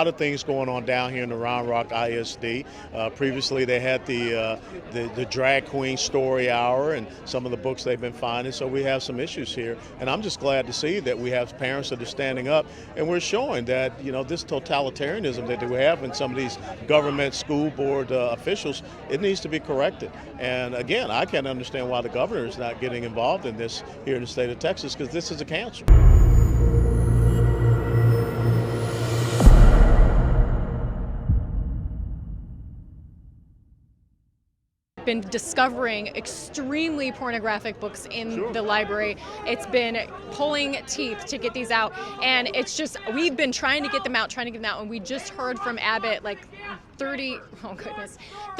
A lot of things going on down here in the Round Rock ISD. Previously, they had the drag queen story hour and some of the books they've been finding. So we have some issues here, and I'm just glad to see that we have parents that are standing up, and we're showing that this totalitarianism that we have in some of these government school board officials, it needs to be corrected. And again, I can't understand why the governor is not getting involved in this here in the state of Texas, because this is a cancer. Been discovering extremely pornographic books in the library. It's been pulling teeth to get these out, and it's just, we've been trying to get them out, and we just heard from Abbott like 30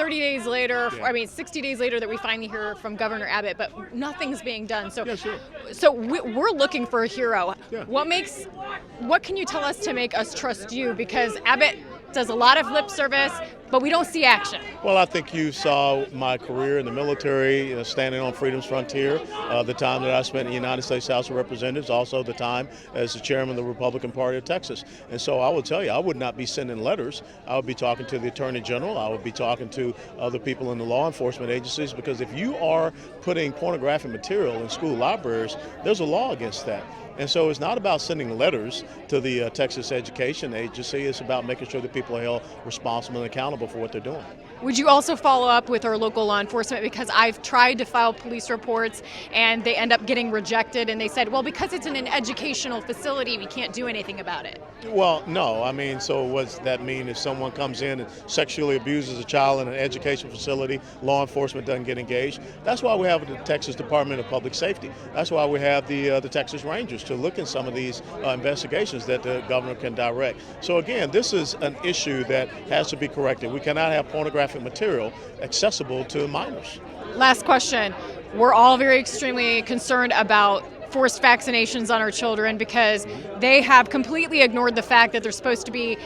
days later, I mean 60 days later, that we finally hear from Governor Abbott, but nothing's being done. So we're looking for a hero. What can you tell us to make us trust you? Because Abbott does a lot of lip service, but we don't see action. Well, I think you saw my career in the military, standing on freedom's frontier, the time that I spent in the United States House of Representatives, also the time as the chairman of the Republican Party of Texas. And so I will tell you, I would not be sending letters. I would be talking to the Attorney General. I would be talking to other people in the law enforcement agencies, because if you are putting pornographic material in school libraries, there's a law against that. And so it's not about sending letters to the Texas Education Agency. It's about making sure that people are held responsible and accountable for what they're doing. Would you also follow up with our local law enforcement? Because I've tried to file police reports and they end up getting rejected, and they said, well, because it's in an educational facility, we can't do anything about it. Well, no. I mean, so what's that mean? If someone comes in and sexually abuses a child in an educational facility, law enforcement doesn't get engaged? That's why we have the Texas Department of Public Safety. That's why we have the Texas Rangers to look in some of these investigations that the governor can direct. So again, this is an issue that has to be corrected. We cannot have pornographic material accessible to minors. Last question. We're all very extremely concerned about forced vaccinations on our children, because they have completely ignored the fact that there's supposed to be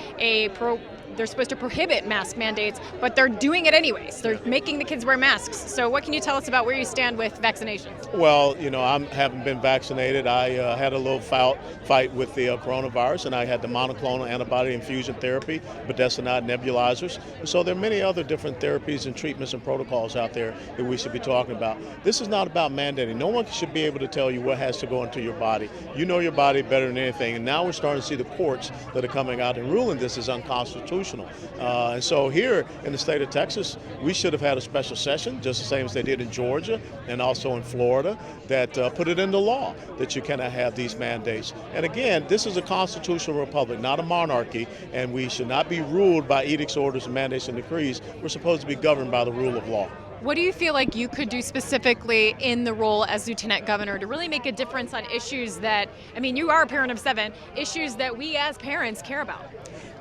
they're supposed to prohibit mask mandates, but they're doing it anyways. They're making the kids wear masks. So what can you tell us about where you stand with vaccinations? Well, I haven't been vaccinated. I had a little fight with the coronavirus, and I had the monoclonal antibody infusion therapy, budesonide nebulizers. So there are many other different therapies and treatments and protocols out there that we should be talking about. This is not about mandating. No one should be able to tell you what has to go into your body. You know your body better than anything, and now we're starting to see the courts that are coming out and ruling this is unconstitutional. And so here in the state of Texas, we should have had a special session, just the same as they did in Georgia and also in Florida, that put it into law that you cannot have these mandates. And again, this is a constitutional republic, not a monarchy, and we should not be ruled by edicts, orders, and mandates and decrees. We're supposed to be governed by the rule of law. What do you feel like you could do specifically in the role as Lieutenant Governor to really make a difference on issues that, you are a parent of 7, issues that we as parents care about?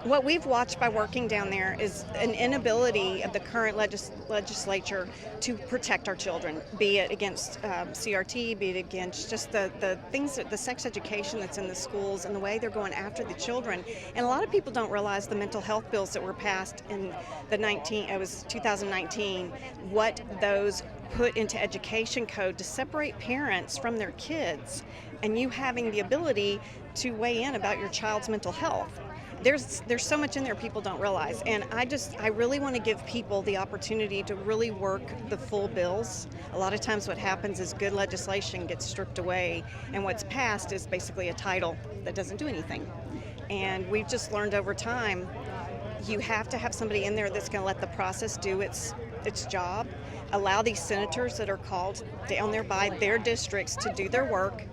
What we've watched by working down there is an inability of the current legislature to protect our children, be it against CRT, be it against just the things, the sex education that's in the schools and the way they're going after the children. And a lot of people don't realize the mental health bills that were passed in it was 2019, what those put into education code to separate parents from their kids, and you having the ability to weigh in about your child's mental health. There's so much in there people don't realize, and I really want to give people the opportunity to really work the full bills. A lot of times what happens is good legislation gets stripped away, and what's passed is basically a title that doesn't do anything. And we've just learned over time, you have to have somebody in there that's going to let the process do its job, allow these senators that are called down there by their districts to do their work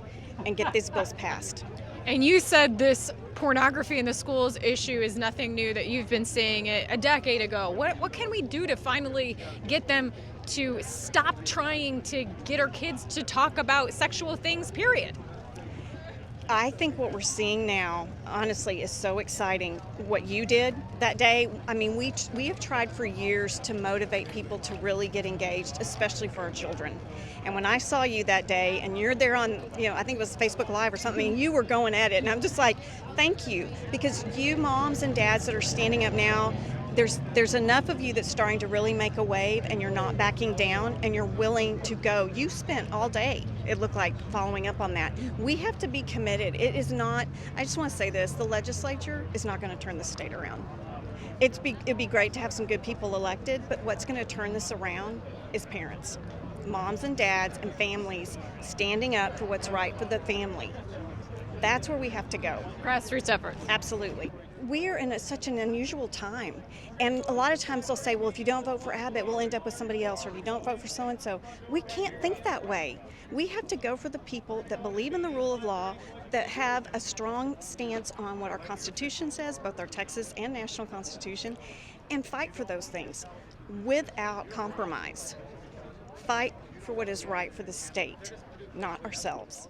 and get these bills passed. And you said this pornography in the schools issue is nothing new, that you've been seeing it a decade ago. What can we do to finally get them to stop trying to get our kids to talk about sexual things, period? I think what we're seeing now, honestly, is so exciting. What you did that day, we have tried for years to motivate people to really get engaged, especially for our children. And when I saw you that day, and you're there on, I think it was Facebook Live or something, you were going at it, and I'm just like, thank you, because you moms and dads that are standing up now, there's enough of you that's starting to really make a wave, and you're not backing down, and you're willing to go. You spent all day it look like following up on that? We have to be committed. It is not, I just want to say this, the legislature is not going to turn the state around. It'd be great to have some good people elected, but what's going to turn this around is parents, moms and dads and families standing up for what's right for the family. That's where we have to go. Grassroots effort. Absolutely. We're in such an unusual time. And a lot of times they'll say, well, if you don't vote for Abbott, we'll end up with somebody else, or if you don't vote for so-and-so. We can't think that way. We have to go for the people that believe in the rule of law, that have a strong stance on what our Constitution says, both our Texas and national Constitution, and fight for those things without compromise. Fight for what is right for the state, not ourselves.